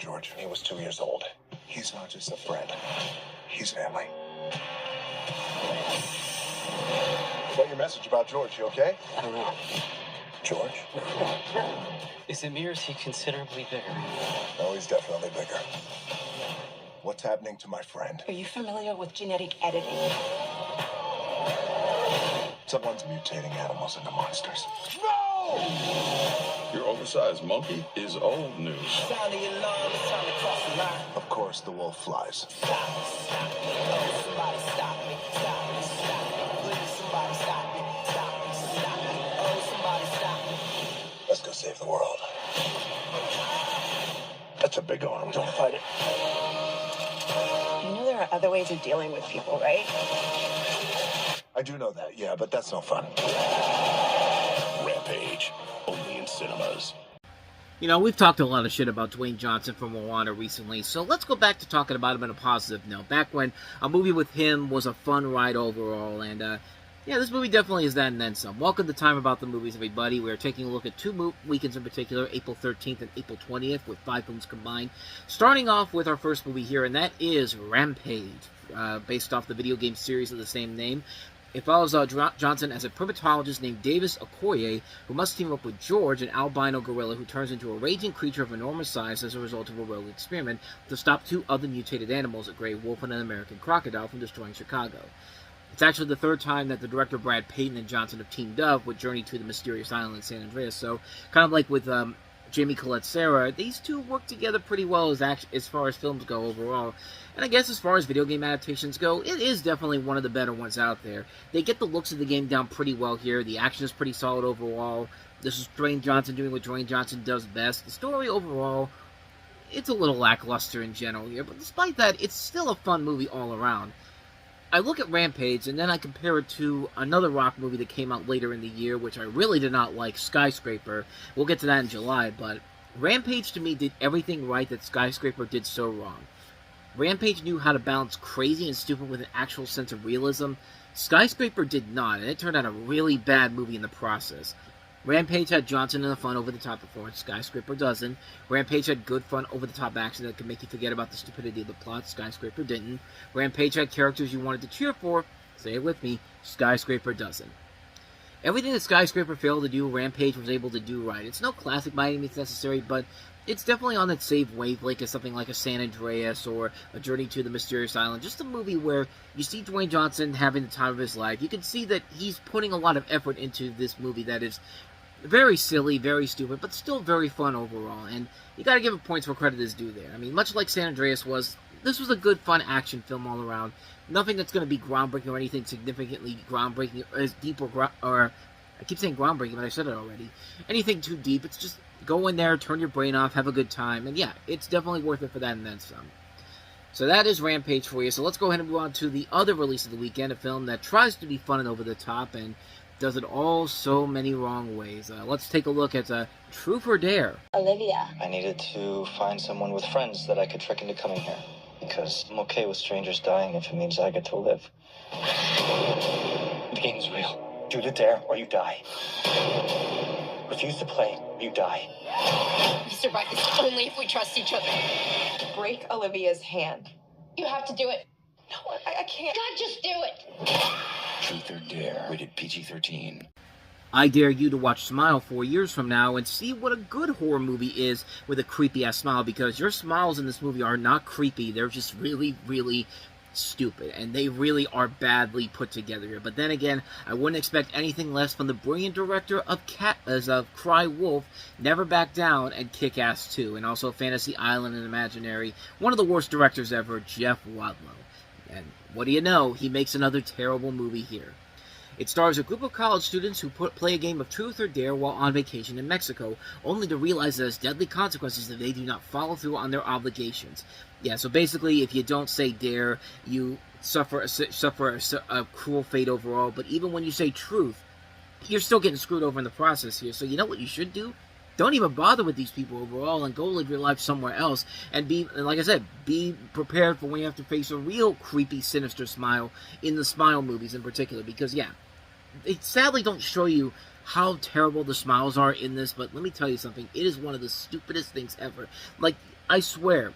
George. He was 2 years old. He's not just a friend. He's family. What your message about George? You okay? I don't know. George? Is it me or is he considerably bigger? No, he's definitely bigger. What's happening to my friend? Are you familiar with genetic editing? Someone's mutating animals into monsters. No! Your oversized monkey is old news. Sound the alarm, it's time to cross the line. Of course, the wolf flies. Stop me, stop me. Oh, somebody stop me. Stop me, stop me. Please, somebody stop me. Stop me, stop me. Oh, somebody stop me. Let's go save the world. That's a big arm. Don't fight it. You know there are other ways of dealing with people, right? I do know that, yeah, but that's no fun. Rampage, only in cinemas. You know, we've talked a lot of shit about Dwayne Johnson from Moana recently, so let's go back to talking about him in a positive note. Back when a movie with him was a fun ride overall, and yeah, this movie definitely is that and then some. Welcome to Time About the Movies, everybody. We're taking a look at two weekends in particular, April 13th and April 20th, with 5 films combined. Starting off with our first movie here, and that is Rampage, based off the video game series of the same name. It follows Johnson as a primatologist named Davis Okoye, who must team up with George, an albino gorilla who turns into a raging creature of enormous size as a result of a rogue experiment to stop 2 other mutated animals, a gray wolf and an American crocodile, from destroying Chicago. It's actually the 3rd time that the director Brad Peyton and Johnson have teamed up with Journey to the Mysterious Island in San Andreas, so kind of like with Jamie Collette Sarah, these two work together pretty well as far as films go overall. And I guess as far as video game adaptations go, it is definitely one of the better ones out there. They get the looks of the game down pretty well here. The action is pretty solid overall. This is Dwayne Johnson doing what Dwayne Johnson does best. The story overall, it's a little lackluster in general here, but despite that, it's still a fun movie all around. I look at Rampage, and then I compare it to another rock movie that came out later in the year, which I really did not like, Skyscraper. We'll get to that in July, but Rampage to me did everything right that Skyscraper did so wrong. Rampage knew how to balance crazy and stupid with an actual sense of realism. Skyscraper did not, and it turned out a really bad movie in the process. Rampage had Johnson in a fun, over-the-top performance. Skyscraper doesn't. Rampage had good, fun, over-the-top action that could make you forget about the stupidity of the plot. Skyscraper didn't. Rampage had characters you wanted to cheer for. Say it with me. Skyscraper doesn't. Everything that Skyscraper failed to do, Rampage was able to do right. It's no classic by any means necessary, but it's definitely on that same wavelength as something like a San Andreas or a Journey to the Mysterious Island. Just a movie where you see Dwayne Johnson having the time of his life. You can see that he's putting a lot of effort into this movie that is very silly, very stupid, but still very fun overall. And you gotta give it points where credit is due there. I mean, much like San Andreas was, this was a good, fun action film all around. Nothing that's going to be groundbreaking or anything significantly groundbreaking or as deep or I keep saying groundbreaking, but I said it already. Anything too deep. It's just go in there, turn your brain off, have a good time, and yeah, it's definitely worth it for that and then some. So that is Rampage for you. So let's go ahead and move on to the other release of the weekend, a film that tries to be fun and over the top and does it all so many wrong ways. Let's take a look at Truth or Dare. Olivia. I needed to find someone with friends that I could trick into coming here. Because I'm okay with strangers dying if it means I get to live. The game's real. Do the dare or you die. Refuse to play, you die. We survive this only if we trust each other. Break Olivia's hand. You have to do it. No, I can't. God, just do it. Truth or Dare, rated PG-13. I dare you to watch Smile 4 years from now and see what a good horror movie is with a creepy-ass smile, because your smiles in this movie are not creepy. They're just really, really stupid, and they really are badly put together here. But then again, I wouldn't expect anything less from the brilliant director of Cry Wolf, Never Back Down, and Kick-Ass 2, and also Fantasy Island and Imaginary. One of the worst directors ever, Jeff Wadlow. And what do you know, he makes another terrible movie here. It stars a group of college students who play a game of Truth or Dare while on vacation in Mexico, only to realize that it has deadly consequences if they do not follow through on their obligations. Yeah, so basically, if you don't say dare, you suffer a cruel fate overall, but even when you say truth, you're still getting screwed over in the process here. So you know what you should do? Don't even bother with these people overall and go live your life somewhere else. And like I said, be prepared for when you have to face a real creepy, sinister smile in the Smile movies in particular. Because, yeah, they sadly don't show you how terrible the smiles are in this, but let me tell you something. It is one of the stupidest things ever. Like, I swear,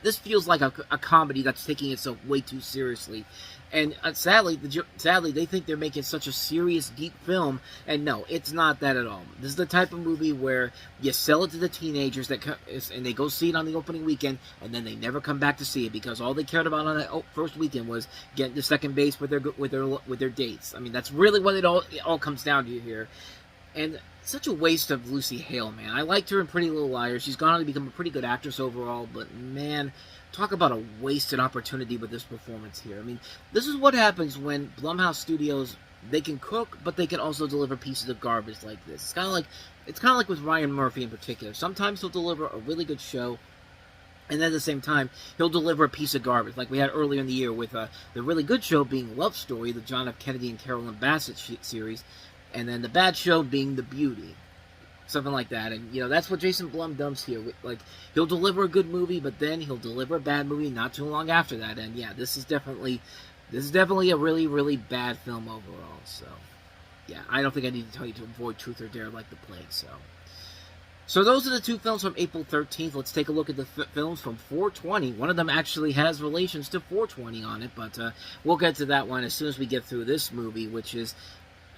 this feels like a comedy that's taking itself way too seriously. And sadly, they think they're making such a serious, deep film, and no, it's not that at all. This is the type of movie where you sell it to the teenagers and they go see it on the opening weekend, and then they never come back to see it because all they cared about on that first weekend was getting to second base with their dates. I mean, that's really what it all comes down to here. And such a waste of Lucy Hale, man. I liked her in Pretty Little Liars. She's gone on to become a pretty good actress overall, but man, talk about a wasted opportunity with this performance here. I mean, this is what happens when Blumhouse Studios, they can cook, but they can also deliver pieces of garbage like this. It's kind of like with Ryan Murphy in particular. Sometimes he'll deliver a really good show, and then at the same time, he'll deliver a piece of garbage, like we had earlier in the year with the really good show being Love Story, the John F. Kennedy and Carolyn Bassett series, and then the bad show being The Beauty. Something like that. And, that's what Jason Blum does here. Like, he'll deliver a good movie, but then he'll deliver a bad movie not too long after that. And, yeah, this is definitely a really, really bad film overall. So, yeah, I don't think I need to tell you to avoid Truth or Dare like the plague. So those are the two films from April 13th. Let's take a look at the films from 420. One of them actually has relations to 420 on it, but we'll get to that one as soon as we get through this movie, which is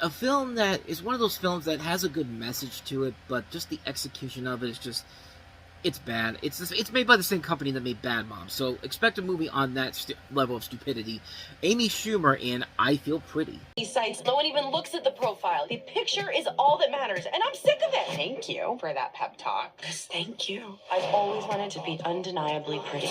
a film that is one of those films that has a good message to it, but just the execution of it is just, it's bad. It's made by the same company that made Bad Moms, so expect a movie on that level of stupidity. Amy Schumer in I Feel Pretty. These sites, no one even looks at the profile. The picture is all that matters, and I'm sick of it. Thank you for that pep talk. Yes, thank you. I've always wanted to be undeniably pretty.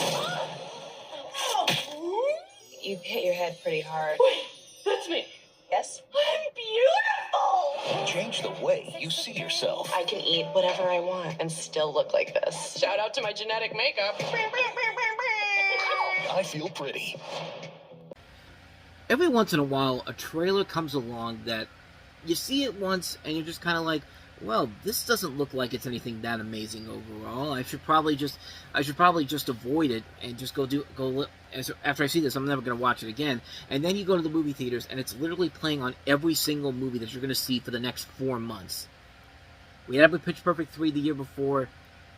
You hit your head pretty hard. Wait, that's me. Yes? I'm beautiful! Change the way you see yourself. I can eat whatever I want and still look like this. Shout out to my genetic makeup. I Feel Pretty. Every once in a while, a trailer comes along that you see it once and you're just kind of like, well, this doesn't look like it's anything that amazing overall. I should probably just avoid it and just go after I see this, I'm never going to watch it again. And then you go to the movie theaters and it's literally playing on every single movie that you're going to see for the next 4 months. We had it with Pitch Perfect 3 the year before.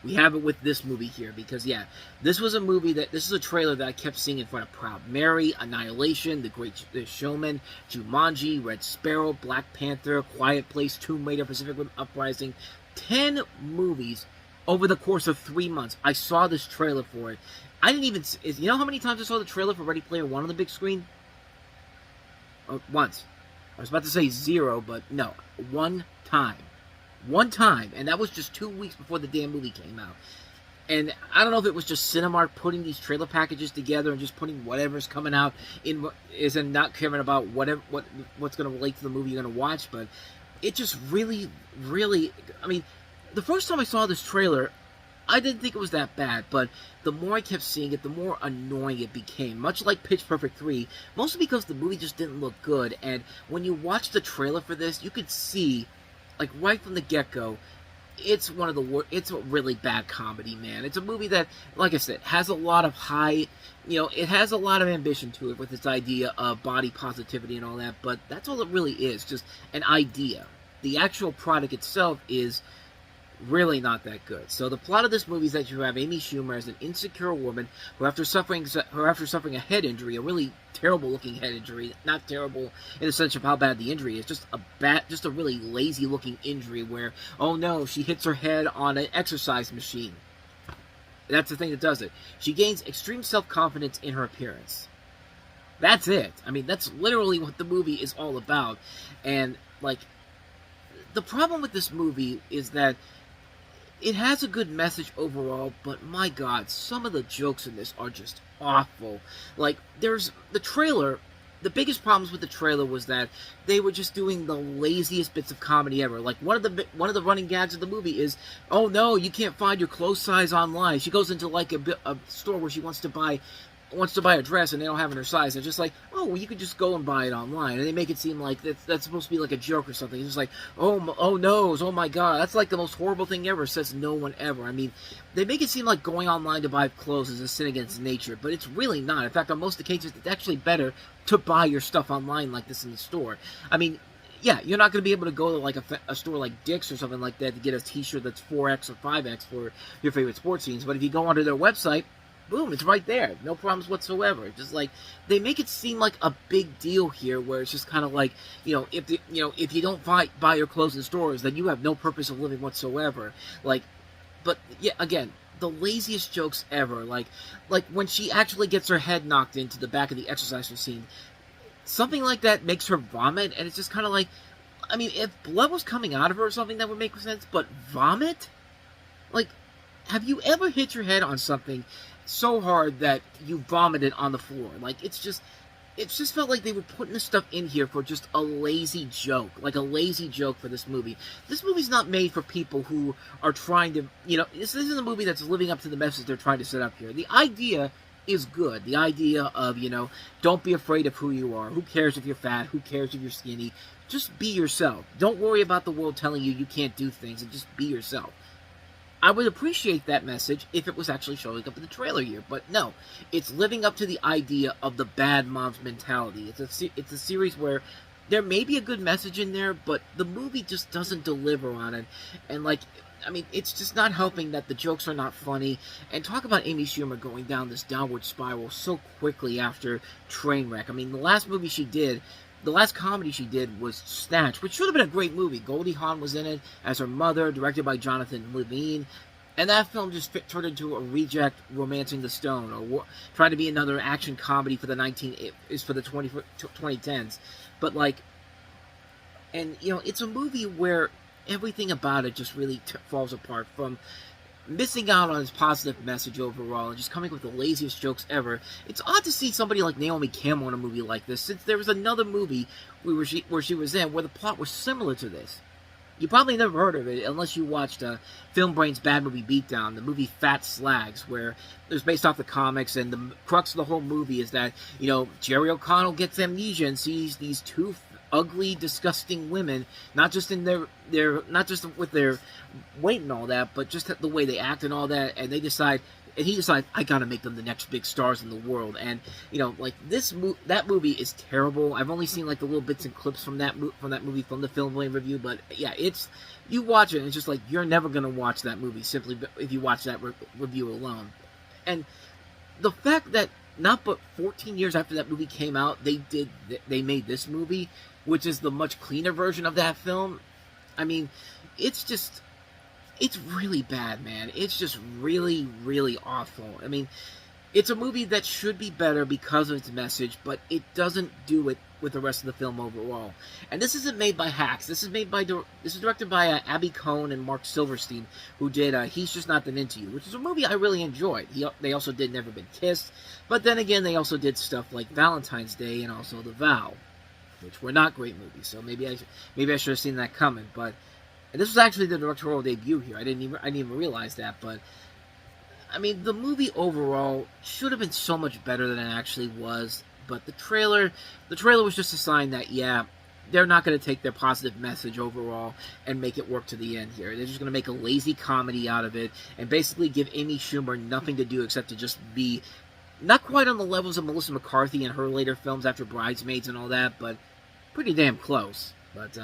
We have it with this movie here because, yeah, this is a trailer that I kept seeing in front of Proud Mary, Annihilation, The Great Showman, Jumanji, Red Sparrow, Black Panther, Quiet Place, Tomb Raider, Pacific Rim Uprising. 10 movies over the course of 3 months. I saw this trailer for it. I didn't even, you know how many times I saw the trailer for Ready Player One on the big screen? Once. I was about to say 0, but no, one time. One time, and that was just 2 weeks before the damn movie came out. And I don't know if it was just Cinemark putting these trailer packages together and just putting whatever's coming out in and not caring about what's going to relate to the movie you're going to watch, but it just really, really, I mean, the first time I saw this trailer, I didn't think it was that bad, but the more I kept seeing it, the more annoying it became. Much like Pitch Perfect 3, mostly because the movie just didn't look good, and when you watch the trailer for this, you could see, like, right from the get-go, it's one of the worst. It's a really bad comedy, man. It's a movie that, like I said, has a lot of it has a lot of ambition to it with its idea of body positivity and all that, but that's all it really is, just an idea. The actual product itself is really not that good. So the plot of this movie is that you have Amy Schumer as an insecure woman who, after suffering a head injury, a really terrible looking head injury, not terrible in the sense of how bad the injury is, just a really lazy looking injury where, oh no, she hits her head on an exercise machine. That's the thing that does it. She gains extreme self-confidence in her appearance. That's it. I mean, that's literally what the movie is all about. And, like, the problem with this movie is that it has a good message overall, but my god, some of the jokes in this are just awful. Like, there's the trailer. The biggest problems with the trailer was that they were just doing the laziest bits of comedy ever. Like, one of the running gags of the movie is, oh no, you can't find your clothes size online. She goes into like a store where she wants to buy a dress and they don't have in her size. It's just like, oh, well, you could just go and buy it online. And they make it seem like that's supposed to be like a joke or something. It's just like, oh no, oh my god, that's like the most horrible thing ever, says no one ever. I mean, they make it seem like going online to buy clothes is a sin against nature, but it's really not. In fact, on most occasions, it's actually better to buy your stuff online like this in the store. I mean, yeah, you're not going to be able to go to like a store like Dick's or something like that to get a T-shirt that's 4X or 5X for your favorite sports teams. But if you go onto their website, boom, it's right there. No problems whatsoever. Just like they make it seem like a big deal here, where it's just kind of like, if you don't buy your clothes in stores, then you have no purpose of living whatsoever. Like, but yeah, again, the laziest jokes ever. Like when she actually gets her head knocked into the back of the exercise machine. Something like that makes her vomit, and it's just kind of like, I mean, if blood was coming out of her or something, that would make sense, but vomit? Like, have you ever hit your head on something so hard that you vomited on the floor? Like, it's just felt like they were putting this stuff in here for just a lazy joke, like a lazy joke for this movie. This movie's not made for people who are trying to, this isn't a movie that's living up to the message they're trying to set up here. The idea is good. The idea of, don't be afraid of who you are. Who cares if you're fat? Who cares if you're skinny? Just be yourself. Don't worry about the world telling you can't do things, and just be yourself. I would appreciate that message if it was actually showing up in the trailer here, but no. It's living up to the idea of the bad mom's mentality. It's a series where there may be a good message in there, but the movie just doesn't deliver on it. And it's just not helping that the jokes are not funny. And talk about Amy Schumer going down this downward spiral so quickly after Trainwreck. I mean, the last comedy she did was Snatch, which should have been a great movie. Goldie Hawn was in it as her mother, directed by Jonathan Levine. And that film just turned into a reject Romancing the Stone, or trying to be another action comedy for the 2010s. But it's a movie where everything about it just really falls apart, from missing out on its positive message overall and just coming up with the laziest jokes ever. It's odd to see somebody like Naomi Campbell in a movie like this, since there was another movie where she was in where the plot was similar to this. You probably never heard of it unless you watched Film Brain's Bad Movie Beatdown, the movie Fat Slags, where it was based off the comics, and the crux of the whole movie is that, Jerry O'Connell gets amnesia and sees these two ugly, disgusting women, not just in not just with their weight and all that, but just the way they act and all that, and he decides, I gotta make them the next big stars in the world. And that movie is terrible. I've only seen the little bits and clips from that movie from the Film Blame review, but yeah, you watch it and it's just like you're never gonna watch that movie simply if you watch that review alone. And the fact that not but 14 years after that movie came out, they made this movie, which is the much cleaner version of that film. I mean, it's really bad, man. It's just really, really awful. I mean, it's a movie that should be better because of its message, but it doesn't do it with the rest of the film overall. And this isn't made by hacks. This is directed by Abby Cohn and Mark Silverstein, who did He's Just Not That Into You, which is a movie I really enjoyed. They also did Never Been Kissed, but then again, they also did stuff like Valentine's Day and also The Vow, which were not great movies. So maybe I should have seen that coming. But this was actually the directorial debut here. I didn't even realize that. But I mean, the movie overall should have been so much better than it actually was. But the trailer was just a sign that, yeah, they're not going to take their positive message overall and make it work to the end here. They're just going to make a lazy comedy out of it and basically give Amy Schumer nothing to do except to just be not quite on the levels of Melissa McCarthy and her later films after Bridesmaids and all that, but pretty damn close. But,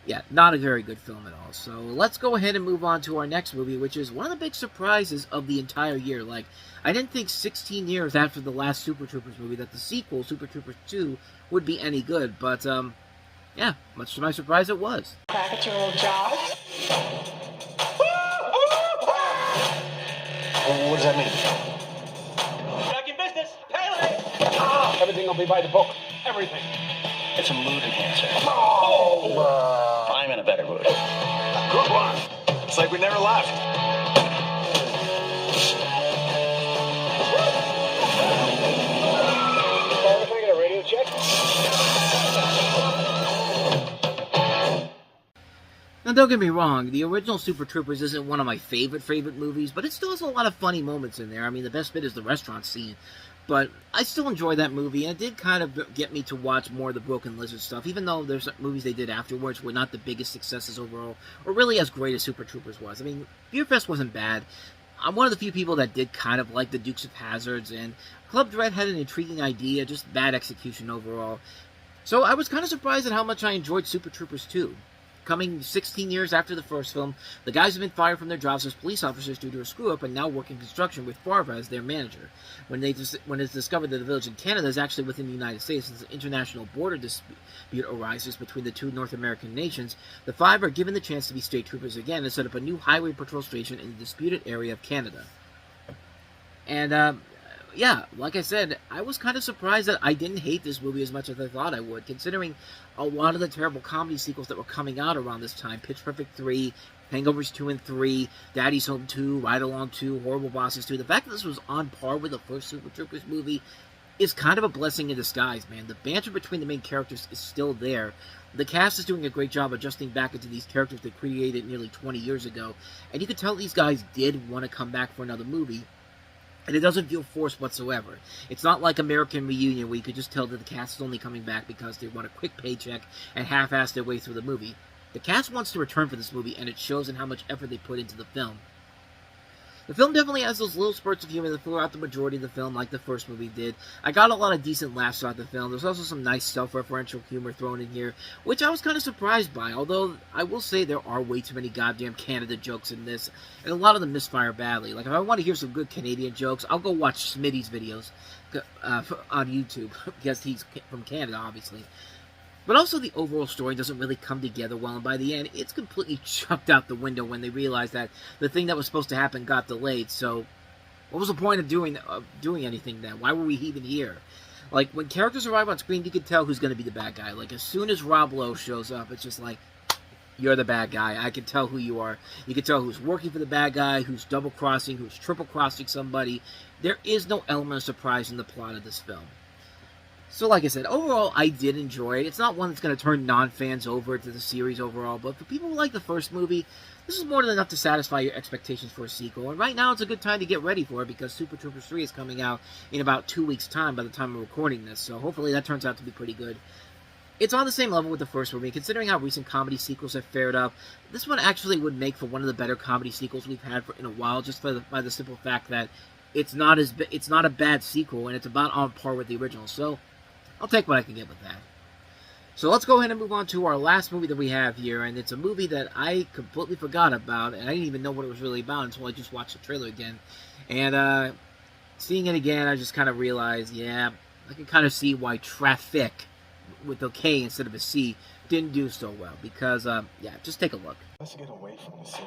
yeah, not a very good film at all. So let's go ahead and move on to our next movie, which is one of the big surprises of the entire year. I didn't think 16 years after the last Super Troopers movie that the sequel, Super Troopers 2, would be any good. But, yeah, much to my surprise, it was. Back at your old job? What does that mean? Back in business. Pilot! Everything will be by the book. Everything. It's a mood enhancer. Oh! I'm in a better mood. Good one. It's like we never left. Can I get a radio check? Now, don't get me wrong, the original Super Troopers isn't one of my favorite movies, but it still has a lot of funny moments in there. I mean, the best bit is the restaurant scene. But I still enjoy that movie, and it did kind of get me to watch more of the Broken Lizard stuff, even though there's movies they did afterwards were not the biggest successes overall, or really as great as Super Troopers was. I mean, Beer Fest wasn't bad. I'm one of the few people that did kind of like the Dukes of Hazzards, and Club Dread had an intriguing idea, just bad execution overall. So I was kind of surprised at how much I enjoyed Super Troopers 2. Coming 16 years after the first film, the guys have been fired from their jobs as police officers due to a screw-up and now work in construction with Favre as their manager. When it's discovered that the village in Canada is actually within the United States, as an international border dispute arises between the two North American nations, the Five are given the chance to be state troopers again and set up a new highway patrol station in the disputed area of Canada. And, yeah, like I said, I was kind of surprised that I didn't hate this movie as much as I thought I would, considering a lot of the terrible comedy sequels that were coming out around this time. Pitch Perfect 3, Hangovers 2 and 3, Daddy's Home 2, Ride Along 2, Horrible Bosses 2. The fact that this was on par with the first Super Troopers movie is kind of a blessing in disguise, man. The banter between the main characters is still there. The cast is doing a great job adjusting back into these characters they created nearly 20 years ago, and you could tell these guys did want to come back for another movie. And it doesn't feel forced whatsoever. It's not like American Reunion where you could just tell that the cast is only coming back because they want a quick paycheck and half-ass their way through the movie. The cast wants to return for this movie, and it shows in how much effort they put into the film. The film definitely has those little spurts of humor that throughout the majority of the film, like the first movie did. I got a lot of decent laughs throughout the film. There's also some nice self-referential humor thrown in here, which I was kind of surprised by, although I will say there are way too many goddamn Canada jokes in this, and a lot of them misfire badly. Like, if I want to hear some good Canadian jokes, I'll go watch Smitty's videos on YouTube, because he's from Canada, obviously. But also the overall story doesn't really come together well, and by the end, it's completely chucked out the window when they realize that the thing that was supposed to happen got delayed, so what was the point of doing anything then? Why were we even here? Like, when characters arrive on screen, you can tell who's going to be the bad guy. Like, as soon as Rob Lowe shows up, it's just like, you're the bad guy. I can tell who you are. You can tell who's working for the bad guy, who's double-crossing, who's triple-crossing somebody. There is no element of surprise in the plot of this film. So, like I said, overall, I did enjoy it. It's not one that's going to turn non-fans over to the series overall, but for people who like the first movie, this is more than enough to satisfy your expectations for a sequel. And right now, it's a good time to get ready for it, because Super Troopers 3 is coming out in about 2 weeks' time by the time we're recording this, so hopefully that turns out to be pretty good. It's on the same level with the first movie. Considering how recent comedy sequels have fared up, this one actually would make for one of the better comedy sequels we've had in a while, just by the simple fact that it's not a bad sequel, and it's about on par with the original, so I'll take what I can get with that. So let's go ahead and move on to our last movie that we have here, and it's a movie that I completely forgot about, and I didn't even know what it was really about until I just watched the trailer again. And seeing it again, I just kind of realized, yeah, I can kind of see why Traffik, with a K instead of a C, didn't do so well, because, yeah, just take a look. Let's get away from the city.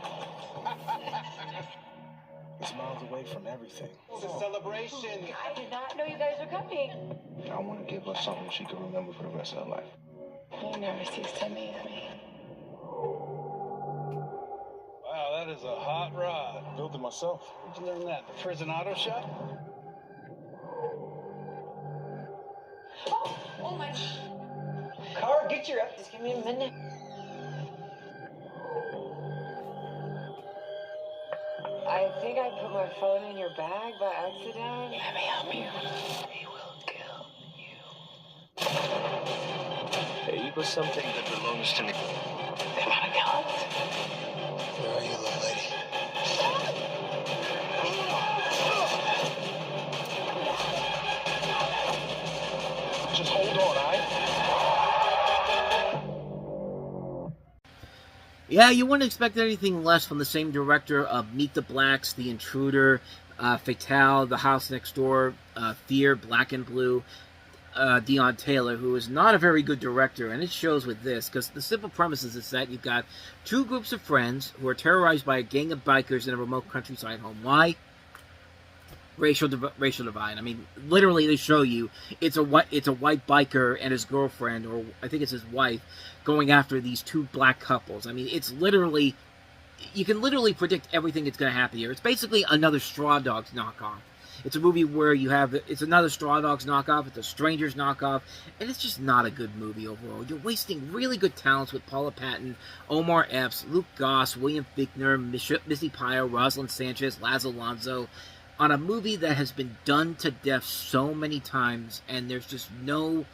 It's miles away from everything. It's a celebration. I did not know you guys were coming. I want to give her something she can remember for the rest of her life. You never cease to amaze me. Wow, that is a hot rod. Built it myself. Where'd you learn that? The prison auto shop? Oh my. Car, get your up. Just give me a minute. I think I put my phone in your bag by accident. Let me help you. He will kill you. Hey, you got something that belongs to me. Come on, kill it. Where are you, little lady? Just hold on, all right? Yeah, you wouldn't expect anything less from the same director of Meet the Blacks, The Intruder, Fatale, The House Next Door, Fear, Black and Blue, Deon Taylor, who is not a very good director, and it shows with this, because the simple premise is that you've got two groups of friends who are terrorized by a gang of bikers in a remote countryside home. Why? Racial divide. I mean, literally, they show you it's a white biker and his girlfriend, or I think it's his wife, going after these two black couples. I mean, it's literally, you can literally predict everything that's going to happen here. It's basically another Straw Dogs knockoff. It's a movie where you have, it's another Straw Dogs knockoff, it's a Strangers knockoff, and it's just not a good movie overall. You're wasting really good talents with Paula Patton, Omar Epps, Luke Goss, William Fichtner, Missy Pyle, Rosalind Sanchez, Laz Alonso, on a movie that has been done to death so many times, and there's no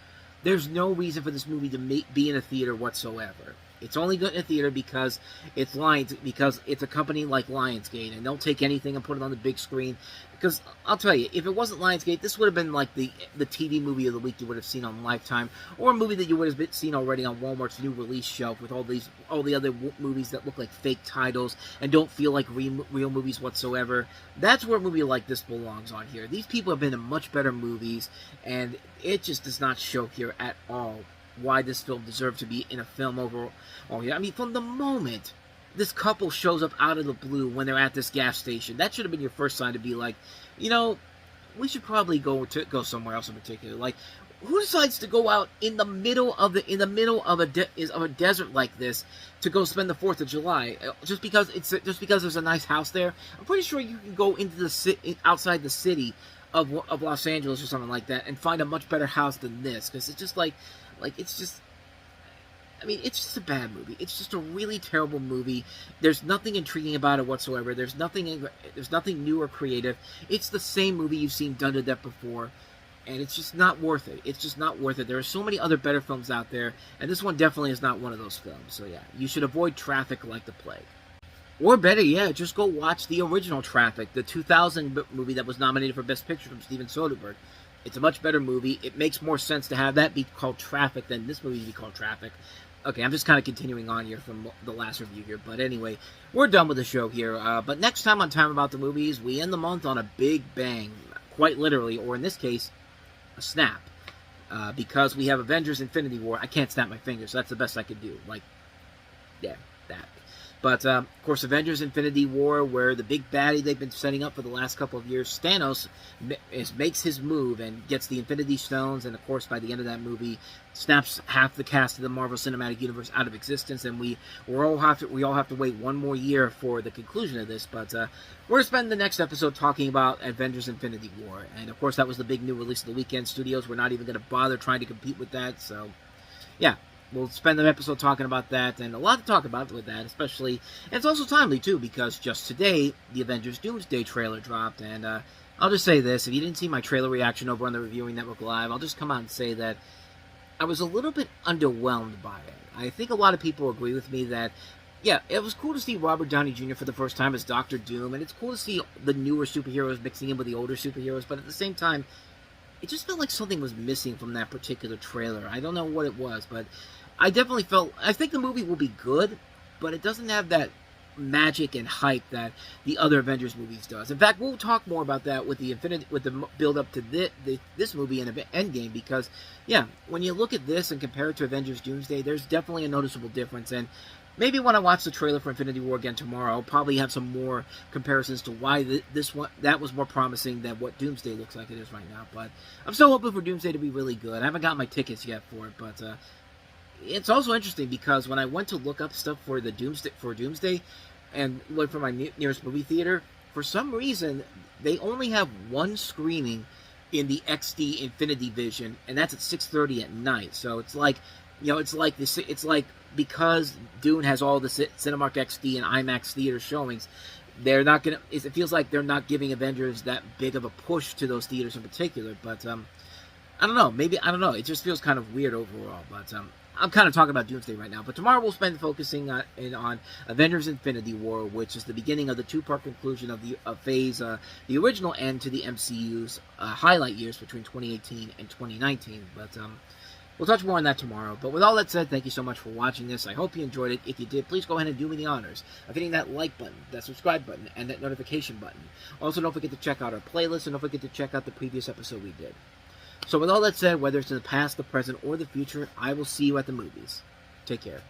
reason for this movie to be in a theater whatsoever. It's only good in a theater because it's a company like Lionsgate, and they'll take anything and put it on the big screen. Because I'll tell you, if it wasn't Lionsgate, this would have been like the TV movie of the week you would have seen on Lifetime, or a movie that you would have seen already on Walmart's new release shelf with all the other movies that look like fake titles and don't feel like real movies whatsoever. That's where a movie like this belongs on here. These people have been in much better movies, and it just does not show here at all why this film deserved to be in a film overall. I mean, from the moment this couple shows up out of the blue when they're at this gas station, that should have been your first sign to be like, you know, we should probably go somewhere else in particular. Like, who decides to go out in the middle of a desert like this to go spend the 4th of July just because there's a nice house there? I'm pretty sure you can go into outside the city of Los Angeles or something like that and find a much better house than this, because it's just it's just a bad movie. It's just a really terrible movie. There's nothing intriguing about it whatsoever. There's nothing new or creative. It's the same movie you've seen done to death before, and it's just not worth it. It's just not worth it. There are so many other better films out there, and this one definitely is not one of those films. So yeah, you should avoid Traffik like the plague. Or better yet, just go watch the original Traffik, the 2000 movie that was nominated for Best Picture from Steven Soderbergh. It's a much better movie. It makes more sense to have that be called Traffik than this movie be called Traffik. Okay, I'm just kind of continuing on here from the last review here. But anyway, we're done with the show here. But next time on Time About the Movies, we end the month on a big bang. Quite literally, or in this case, a snap. Because we have Avengers Infinity War. I can't snap my fingers, so that's the best I could do. Like, yeah, that. But, of course, Avengers Infinity War, where the big baddie they've been setting up for the last couple of years, Thanos, makes his move and gets the Infinity Stones, and, of course, by the end of that movie, snaps half the cast of the Marvel Cinematic Universe out of existence, and we all have to wait one more year for the conclusion of this. But we're going to spend the next episode talking about Avengers Infinity War, and, of course, that was the big new release of the weekend. Studios were not even going to bother trying to compete with that, so, yeah. We'll spend the episode talking about that, and a lot to talk about with that, especially, and it's also timely, too, because just today, the Avengers Doomsday trailer dropped, and I'll just say this, if you didn't see my trailer reaction over on the Reviewing Network Live, I'll just come out and say that I was a little bit underwhelmed by it. I think a lot of people agree with me that, yeah, it was cool to see Robert Downey Jr. for the first time as Doctor Doom, and it's cool to see the newer superheroes mixing in with the older superheroes, but at the same time, it just felt like something was missing from that particular trailer. I don't know what it was, but I definitely I think the movie will be good, but it doesn't have that magic and hype that the other Avengers movies does. In fact, we'll talk more about that with the build up to this movie and Endgame, because, yeah, when you look at this and compare it to Avengers Doomsday, there's definitely a noticeable difference, and maybe when I watch the trailer for Infinity War again tomorrow, I'll probably have some more comparisons to why that was more promising than what Doomsday looks like it is right now. But I'm still hoping for Doomsday to be really good. I haven't got my tickets yet for it, but it's also interesting because when I went to look up stuff for Doomsday and went for my nearest movie theater, for some reason they only have one screening in the XD Infinity Vision, and that's at 6:30 at night. So it's like, it's like because Dune has all the Cinemark XD and IMAX theater showings, they're not gonna. It feels like they're not giving Avengers that big of a push to those theaters in particular. But I don't know. Maybe I don't know. It just feels kind of weird overall. But I'm kind of talking about Doomsday right now, but tomorrow we'll spend focusing on Avengers Infinity War, which is the beginning of the two-part conclusion of the original end to the MCU's highlight years between 2018 and 2019. But we'll touch more on that tomorrow. But with all that said, thank you so much for watching this. I hope you enjoyed it. If you did, please go ahead and do me the honors of hitting that like button, that subscribe button, and that notification button. Also, don't forget to check out our playlist, and don't forget to check out the previous episode we did. So with all that said, whether it's in the past, the present, or the future, I will see you at the movies. Take care.